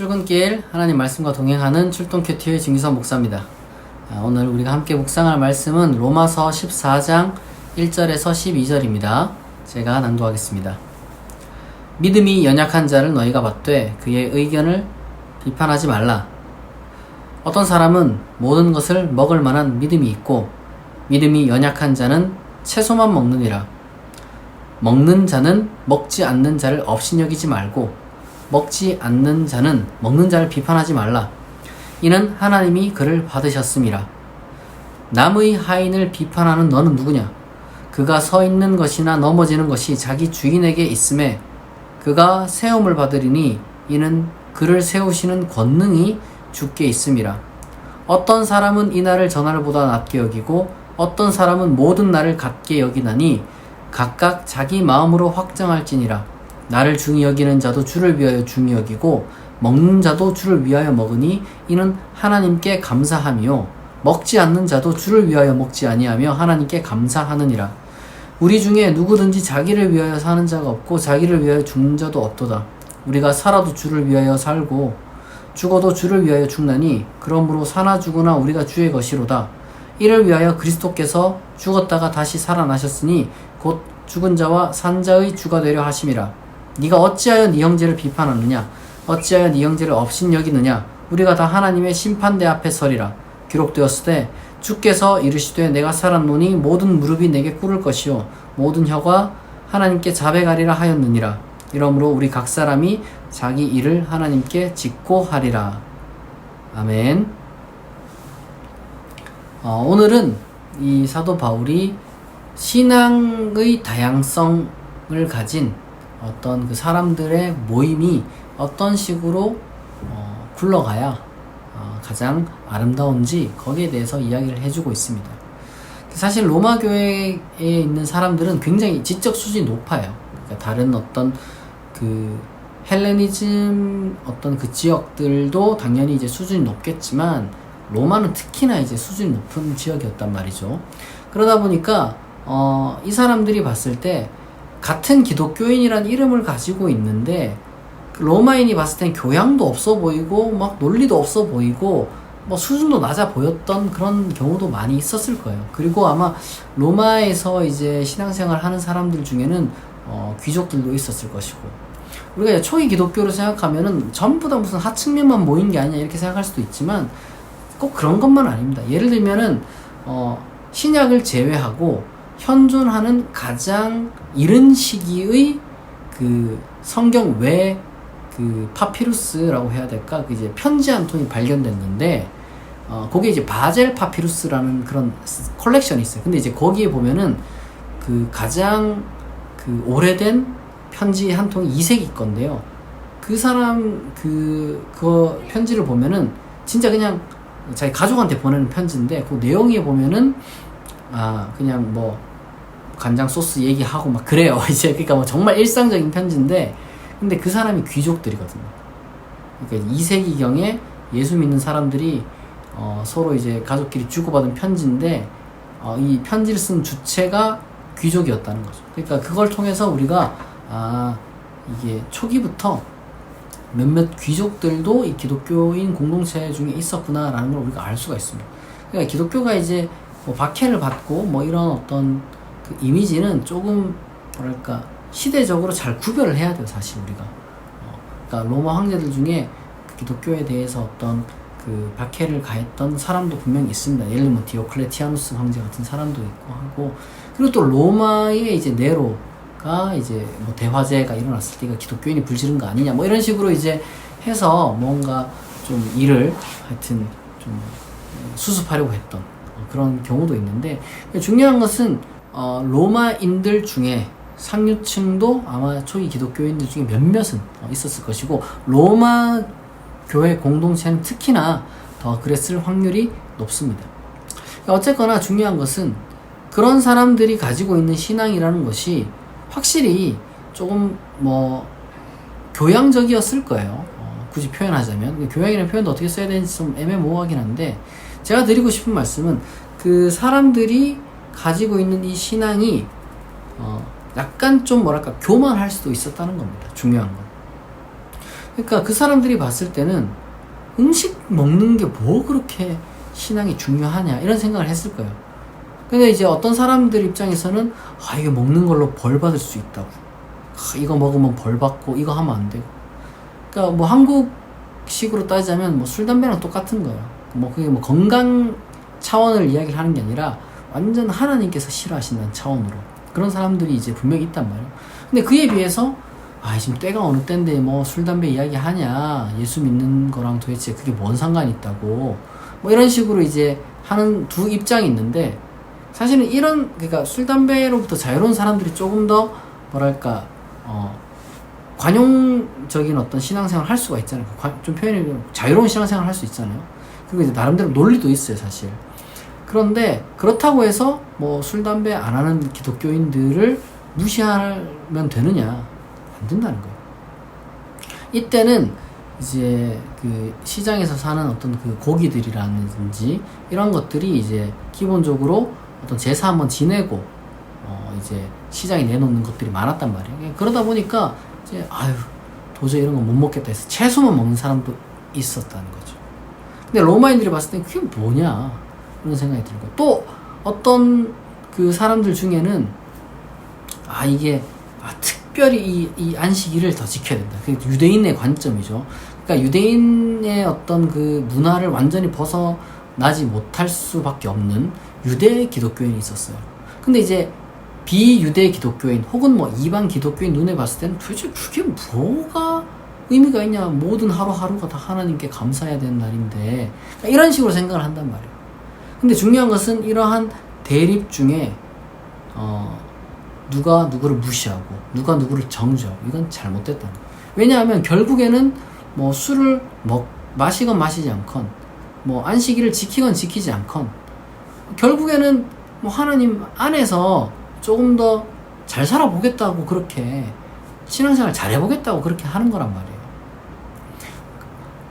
출근길 하나님 말씀과 동행하는 출동큐티의 진기선 목사입니다. 오늘 우리가 함께 묵상할 말씀은 로마서 14장 1절에서 12절입니다. 제가 낭독하겠습니다. 믿음이 연약한 자를 너희가 받되 그의 의견을 비판하지 말라. 어떤 사람은 모든 것을 먹을 만한 믿음이 있고 믿음이 연약한 자는 채소만 먹느니라. 먹는 자는 먹지 않는 자를 업신여기지 말고 먹지 않는 자는 먹는 자를 비판하지 말라. 이는 하나님이 그를 받으셨음이라. 남의 하인을 비판하는 너는 누구냐? 그가 서 있는 것이나 넘어지는 것이 자기 주인에게 있음에 그가 세움을 받으리니 이는 그를 세우시는 권능이 주께 있음이라. 어떤 사람은 이 날을 저 날보다 낮게 여기고 어떤 사람은 모든 날을 같게 여기나니 각각 자기 마음으로 확정할지니라. 나를 중히 여기는 자도 주를 위하여 중히 여기고 먹는 자도 주를 위하여 먹으니 이는 하나님께 감사함이요 먹지 않는 자도 주를 위하여 먹지 아니하며 하나님께 감사하느니라. 우리 중에 누구든지 자기를 위하여 사는 자가 없고 자기를 위하여 죽는 자도 없도다. 우리가 살아도 주를 위하여 살고 죽어도 주를 위하여 죽나니 그러므로 사나 죽으나 우리가 주의 것이로다. 이를 위하여 그리스도께서 죽었다가 다시 살아나셨으니 곧 죽은 자와 산 자의 주가 되려 하심이라. 네가 어찌하여 네 형제를 비판하느냐? 어찌하여 네 형제를 업신여기느냐? 우리가 다 하나님의 심판대 앞에 서리라. 기록되었으되 주께서 이르시되 내가 살았노니 모든 무릎이 내게 꿇을 것이요 모든 혀가 하나님께 자백하리라 하였느니라. 이러므로 우리 각 사람이 자기 일을 하나님께 짓고 하리라. 아멘. 오늘은 이 사도 바울이 신앙의 다양성을 가진 어떤 그 사람들의 모임이 어떤 식으로 굴러가야 가장 아름다운지 거기에 대해서 이야기를 해주고 있습니다. 사실 로마 교회에 있는 사람들은 굉장히 지적 수준이 높아요. 그러니까 다른 어떤 그 헬레니즘 어떤 그 지역들도 당연히 이제 수준이 높겠지만 로마는 특히나 이제 수준이 높은 지역이었단 말이죠. 그러다 보니까 이 사람들이 봤을 때 같은 기독교인이란 이름을 가지고 있는데 로마인이 봤을 땐 교양도 없어 보이고 막 논리도 없어 보이고 뭐 수준도 낮아 보였던 그런 경우도 많이 있었을 거예요. 그리고 아마 로마에서 이제 신앙생활 하는 사람들 중에는 귀족들도 있었을 것이고, 우리가 초기 기독교로 생각하면은 전부 다 무슨 하층민만 모인 게 아니냐 이렇게 생각할 수도 있지만 꼭 그런 것만 아닙니다. 예를 들면은 신약을 제외하고 현존하는 가장 이른 시기의 그 성경 외 그 파피루스라고 해야 될까? 그 이제 편지 한 통이 발견됐는데, 거기에 이제 바젤 파피루스라는 그런 컬렉션이 있어요. 근데 이제 거기에 보면은 그 가장 그 오래된 편지 한 통이 2세기 건데요. 그 사람 그 편지를 보면은 진짜 그냥 자기 가족한테 보내는 편지인데 그 내용에 보면은 그냥 뭐 간장 소스 얘기하고 막 그래요. 이제 그러니까 뭐 정말 일상적인 편지인데, 근데 그 사람이 귀족들이거든요. 그러니까 2세기경에 예수 믿는 사람들이 서로 이제 가족끼리 주고받은 편지인데 이 편지를 쓴 주체가 귀족이었다는 거죠. 그러니까 그걸 통해서 우리가 이게 초기부터 몇몇 귀족들도 이 기독교인 공동체 중에 있었구나라는 걸 우리가 알 수가 있습니다. 그러니까 기독교가 이제 뭐 박해를 받고 뭐 이런 어떤 그 이미지는 조금 뭐랄까 시대적으로 잘 구별을 해야 돼요, 사실 우리가. 그러니까 로마 황제들 중에 그 기독교에 대해서 어떤 그 박해를 가했던 사람도 분명히 있습니다. 예를 들면 디오클레티아누스 황제 같은 사람도 있고 하고, 그리고 또 로마의 이제 네로가 이제 뭐 대화제가 일어났을 때 이거 기독교인이 불지른 거 아니냐 뭐 이런 식으로 이제 해서 뭔가 좀 일을 하여튼 좀 수습하려고 했던 그런 경우도 있는데, 중요한 것은 로마인들 중에 상류층도 아마 초기 기독교인들 중에 몇몇은 있었을 것이고, 로마 교회 공동체는 특히나 더 그랬을 확률이 높습니다. 어쨌거나 중요한 것은 그런 사람들이 가지고 있는 신앙이라는 것이 확실히 조금 뭐 교양적이었을 거예요. 굳이 표현하자면 교양이라는 표현도 어떻게 써야 되는지 좀 애매모호하긴 한데, 제가 드리고 싶은 말씀은 그 사람들이 가지고 있는 이 신앙이 약간 좀 뭐랄까 교만할 수도 있었다는 겁니다. 중요한 건. 그러니까 그 사람들이 봤을 때는 음식 먹는 게 뭐 그렇게 신앙이 중요하냐 이런 생각을 했을 거예요. 근데 이제 어떤 사람들 입장에서는 이게 먹는 걸로 벌 받을 수 있다고, 이거 먹으면 벌 받고 이거 하면 안 되고. 그러니까 뭐 한국식으로 따지자면 뭐 술 담배랑 똑같은 거예요. 뭐 그게 뭐 건강 차원을 이야기를 하는 게 아니라 완전 하나님께서 싫어하신다는 차원으로 그런 사람들이 이제 분명히 있단 말이에요. 근데 그에 비해서 지금 때가 어느 때인데 뭐 술 담배 이야기 하냐, 예수 믿는 거랑 도대체 그게 뭔 상관이 있다고, 뭐 이런 식으로 이제 하는 두 입장이 있는데, 사실은 이런, 그러니까 술 담배로부터 자유로운 사람들이 조금 더 뭐랄까 관용적인 어떤 신앙생활을 할 수가 있잖아요. 좀 표현이 자유로운 신앙생활을 할 수 있잖아요. 그리고 이제 나름대로 논리도 있어요, 사실. 그런데 그렇다고 해서 뭐 술 담배 안 하는 기독교인들을 무시하면 되느냐? 안 된다는 거예요. 이때는 이제 그 시장에서 사는 어떤 그 고기들이라든지 이런 것들이 이제 기본적으로 어떤 제사 한번 지내고 이제 시장에 내놓는 것들이 많았단 말이에요. 그러다 보니까 이제 도저히 이런 거 못 먹겠다 해서 채소만 먹는 사람도 있었다는 거죠. 근데 로마인들이 봤을 때 그게 뭐냐 이런 생각이 들고, 또 어떤 그 사람들 중에는 이게 특별히 이 안식일을 더 지켜야 된다. 그게 유대인의 관점이죠. 그러니까 유대인의 어떤 그 문화를 완전히 벗어나지 못할 수밖에 없는 유대 기독교인이 있었어요. 근데 이제 비유대 기독교인 혹은 뭐 이방 기독교인 눈에 봤을 때는 도대체 그게 뭐가 의미가 있냐, 모든 하루하루가 다 하나님께 감사해야 되는 날인데, 그러니까 이런 식으로 생각을 한단 말이에요. 근데 중요한 것은 이러한 대립 중에 누가 누구를 무시하고 누가 누구를 정죄하고 이건 잘못됐다는 거예요. 왜냐하면 결국에는 뭐 술을 마시건 마시지 않건, 뭐 안식일을 지키건 지키지 않건, 결국에는 뭐 하나님 안에서 조금 더 잘 살아보겠다고, 그렇게 신앙생활 잘 해보겠다고 그렇게 하는 거란 말이에요.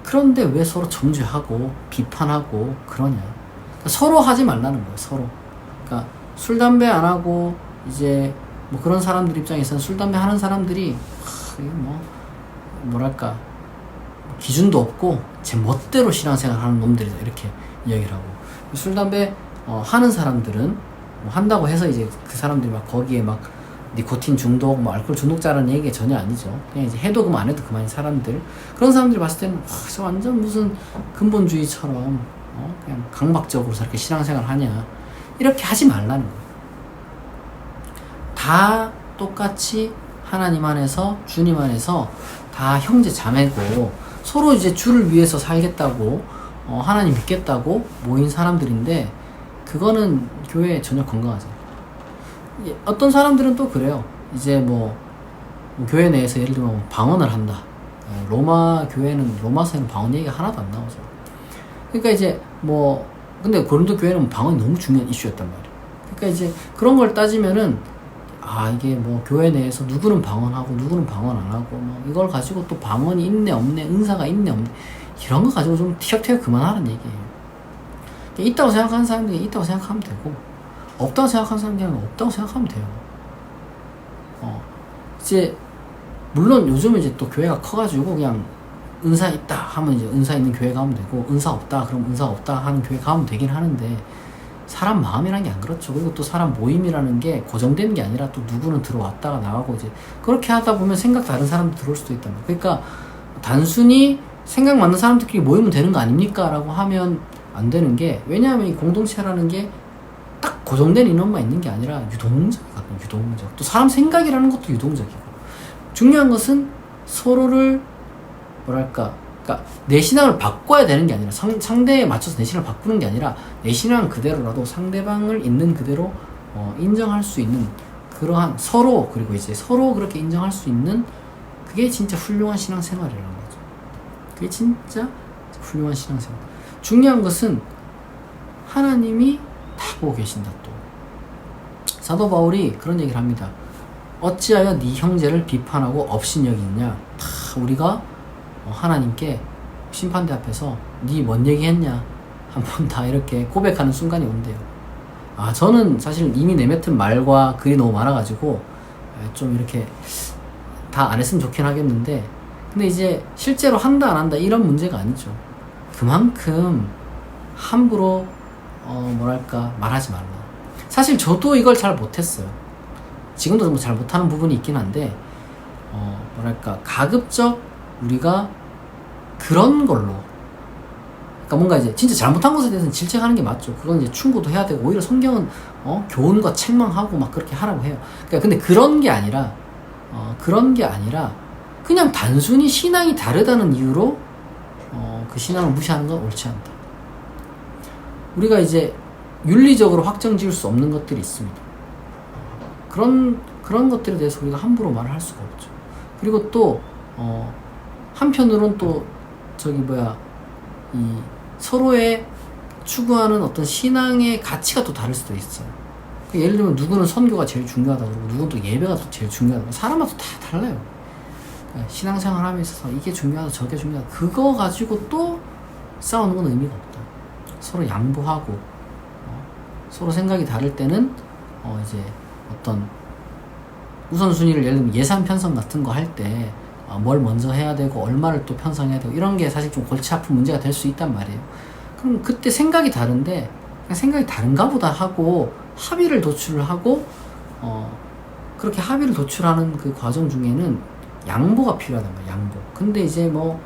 그런데 왜 서로 정죄하고 비판하고 그러냐? 그러니까 서로 하지 말라는 거예요. 서로. 그러니까 술 담배 안 하고 이제 뭐 그런 사람들 입장에서는 술 담배 하는 사람들이 뭐랄까 기준도 없고 제 멋대로 신앙생활 하는 놈들이다, 이렇게 이야기를 하고, 술 담배 하는 사람들은 뭐 한다고 해서 이제 그 사람들이 막 거기에 막 니코틴 중독, 뭐 알코올 중독자라는 얘기가 전혀 아니죠. 그냥 이제 해도 그만 안 해도 그만인 사람들, 그런 사람들이 봤을 때는 저 완전 무슨 근본주의처럼 그냥 강박적으로 저렇게 신앙생활 하냐, 이렇게 하지 말라는 거예요. 다 똑같이 하나님 안에서, 주님 안에서 다 형제 자매고 서로 이제 주를 위해서 살겠다고 하나님 믿겠다고 모인 사람들인데, 그거는 교회에 전혀 건강하지 않아요. 어떤 사람들은 또 그래요. 이제 뭐 교회 내에서 예를 들면 방언을 한다. 로마 교회는, 로마서에는 방언 얘기가 하나도 안 나오죠. 그러니까 이제 뭐 근데 고린도 교회는 방언이 너무 중요한 이슈였단 말이에요. 그러니까 이제 그런 걸 따지면은 이게 뭐 교회 내에서 누구는 방언하고 누구는 방언 안 하고 뭐 이걸 가지고 또 방언이 있네 없네, 은사가 있네 없네, 이런 거 가지고 좀 티격태격 그만하라는 얘기예요. 있다고 생각하는 사람들이 있다고 생각하면 되고, 없다고 생각하는 사람들은 없다고 생각하면 돼요. 이제 물론 요즘은 이제 또 교회가 커가지고 그냥 은사 있다 하면 이제 은사 있는 교회 가면 되고, 은사 없다 그럼 은사 없다 하는 교회 가면 되긴 하는데, 사람 마음이라는 게 안 그렇죠. 그리고 또 사람 모임이라는 게 고정된 게 아니라 또 누구는 들어왔다가 나가고, 이제 그렇게 하다 보면 생각 다른 사람도 들어올 수도 있단 말이에요. 그러니까 단순히 생각 맞는 사람들끼리 모이면 되는 거 아닙니까? 라고 하면 안 되는 게, 왜냐하면 이 공동체라는 게 딱 고정된 인원만 있는 게 아니라 유동적이거든요. 유동적. 또 사람 생각이라는 것도 유동적이고, 중요한 것은 서로를 뭐랄까, 그러니까 내 신앙을 바꿔야 되는 게 아니라, 상대에 맞춰서 내 신앙을 바꾸는 게 아니라 내 신앙 그대로라도 상대방을 있는 그대로 인정할 수 있는 그러한 서로, 그리고 이제 서로 그렇게 인정할 수 있는, 그게 진짜 훌륭한 신앙생활이라는 거죠. 그게 진짜 훌륭한 신앙생활. 중요한 것은 하나님이 다 보고 계신다. 또 사도 바울이 그런 얘기를 합니다. 어찌하여 네 형제를 비판하고 업신여기느냐. 다 우리가 하나님께 심판대 앞에서 네 뭔 얘기했냐 한번 다 이렇게 고백하는 순간이 온대요. 저는 사실 이미 내뱉은 말과 글이 너무 많아가지고 좀 이렇게 다 안 했으면 좋긴 하겠는데, 근데 이제 실제로 한다 안 한다 이런 문제가 아니죠. 그만큼 함부로 뭐랄까 말하지 말라. 사실 저도 이걸 잘 못했어요. 지금도 뭐 잘 못하는 부분이 있긴 한데 뭐랄까 가급적 우리가 그런 걸로, 그러니까 뭔가 이제 진짜 잘못한 것에 대해서는 질책하는 게 맞죠. 그건 이제 충고도 해야 되고, 오히려 성경은 교훈과 책망하고 막 그렇게 하라고 해요. 그러니까 근데 그런 게 아니라 그냥 단순히 신앙이 다르다는 이유로 그 신앙을 무시하는 건 옳지 않다. 우리가 이제 윤리적으로 확정 지을 수 없는 것들이 있습니다. 그런 것들에 대해서 우리가 함부로 말을 할 수가 없죠. 그리고 또 한편으론 또 이 서로의 추구하는 어떤 신앙의 가치가 또 다를 수도 있어요. 예를 들면 누구는 선교가 제일 중요하다고 그러고, 누구는 또 예배가 또 제일 중요하다고. 사람마다 다 달라요. 그러니까 신앙생활 하면서 있어서 이게 중요하다 저게 중요하다 그거 가지고 또 싸우는 건 의미가 없다. 서로 양보하고 서로 생각이 다를 때는 이제 어떤 우선순위를, 예를 들면 예산 편성 같은 거 할 때 뭘 먼저 해야 되고 얼마를 또 편성해야 되고 이런 게 사실 좀 골치 아픈 문제가 될 수 있단 말이에요. 그럼 그때 생각이 다른데 그냥 생각이 다른가 보다 하고 합의를 도출을 하고 그렇게 합의를 도출하는 그 과정 중에는 양보가 필요하단 말이에요. 양보. 근데 이제 뭐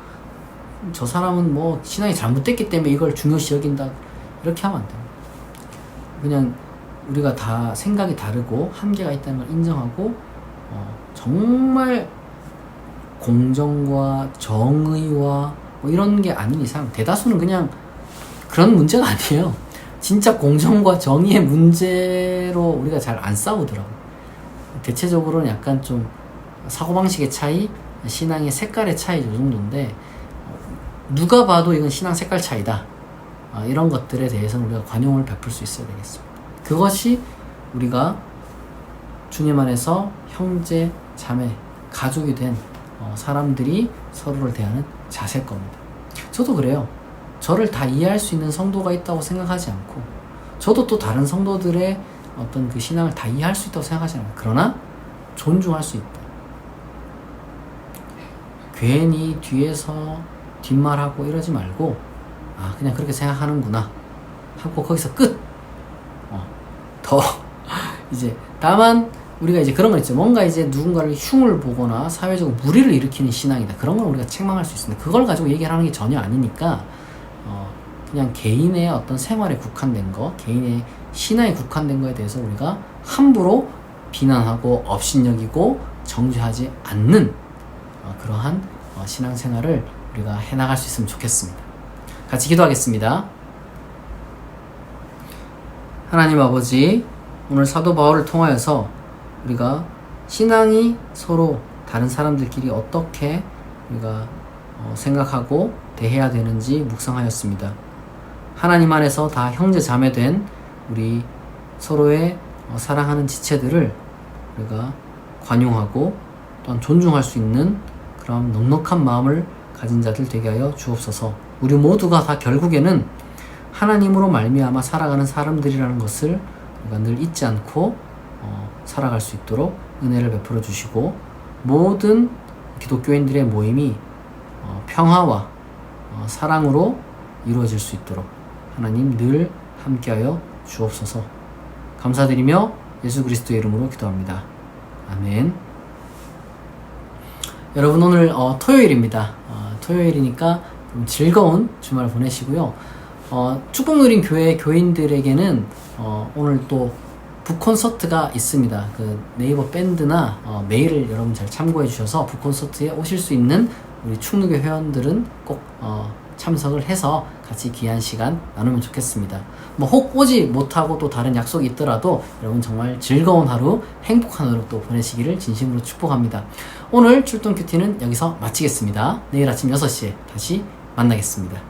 저 사람은 뭐 신앙이 잘못됐기 때문에 이걸 중요시 여긴다 이렇게 하면 안 돼요. 그냥 우리가 다 생각이 다르고 한계가 있다는 걸 인정하고 정말 공정과 정의와 뭐 이런 게 아닌 이상 대다수는 그냥 그런 문제가 아니에요. 진짜 공정과 정의의 문제로 우리가 잘 안 싸우더라고요. 대체적으로는 약간 좀 사고방식의 차이, 신앙의 색깔의 차이 이 정도인데 누가 봐도 이건 신앙 색깔 차이다. 이런 것들에 대해서는 우리가 관용을 베풀 수 있어야 되겠습니다. 그것이 우리가 주님 안에서 형제, 자매, 가족이 된 사람들이 서로를 대하는 자세일 겁니다. 저도 그래요. 저를 다 이해할 수 있는 성도가 있다고 생각하지 않고, 저도 또 다른 성도들의 어떤 그 신앙을 다 이해할 수 있다고 생각하지 않아요. 그러나 존중할 수 있다. 괜히 뒤에서 뒷말하고 이러지 말고 그냥 그렇게 생각하는구나 하고 거기서 끝. 더 이제 다만 우리가 이제 그런 거 있죠. 뭔가 이제 누군가를 흉을 보거나 사회적으로 무리를 일으키는 신앙이다. 그런 건 우리가 책망할 수 있습니다. 그걸 가지고 얘기를 하는 게 전혀 아니니까 그냥 개인의 어떤 생활에 국한된 거, 개인의 신앙에 국한된 거에 대해서 우리가 함부로 비난하고 업신여기고 정죄하지 않는 그러한 신앙생활을 우리가 해나갈 수 있으면 좋겠습니다. 같이 기도하겠습니다. 하나님 아버지, 오늘 사도 바울을 통하여서 우리가 신앙이 서로 다른 사람들끼리 어떻게 우리가 생각하고 대해야 되는지 묵상하였습니다. 하나님 안에서 다 형제 자매된 우리 서로의 사랑하는 지체들을 우리가 관용하고 또한 존중할 수 있는 그런 넉넉한 마음을 가진 자들 되게 하여 주옵소서. 우리 모두가 다 결국에는 하나님으로 말미암아 살아가는 사람들이라는 것을 우리가 늘 잊지 않고 살아갈 수 있도록 은혜를 베풀어 주시고, 모든 기독교인들의 모임이 평화와 사랑으로 이루어질 수 있도록 하나님 늘 함께하여 주옵소서. 감사드리며 예수 그리스도의 이름으로 기도합니다. 아멘. 여러분, 오늘 토요일입니다. 토요일이니까 좀 즐거운 주말 보내시고요. 축복누린 교회 교인들에게는 오늘 또 북콘서트가 있습니다. 그 네이버 밴드나 메일을 여러분 잘 참고해 주셔서 북콘서트에 오실 수 있는 우리 축누교 회원들은 꼭 참석을 해서 같이 귀한 시간 나누면 좋겠습니다. 뭐 혹 오지 못하고 또 다른 약속이 있더라도 여러분 정말 즐거운 하루, 행복한 하루 또 보내시기를 진심으로 축복합니다. 오늘 출동 큐티는 여기서 마치겠습니다. 내일 아침 6시에 다시 만나겠습니다.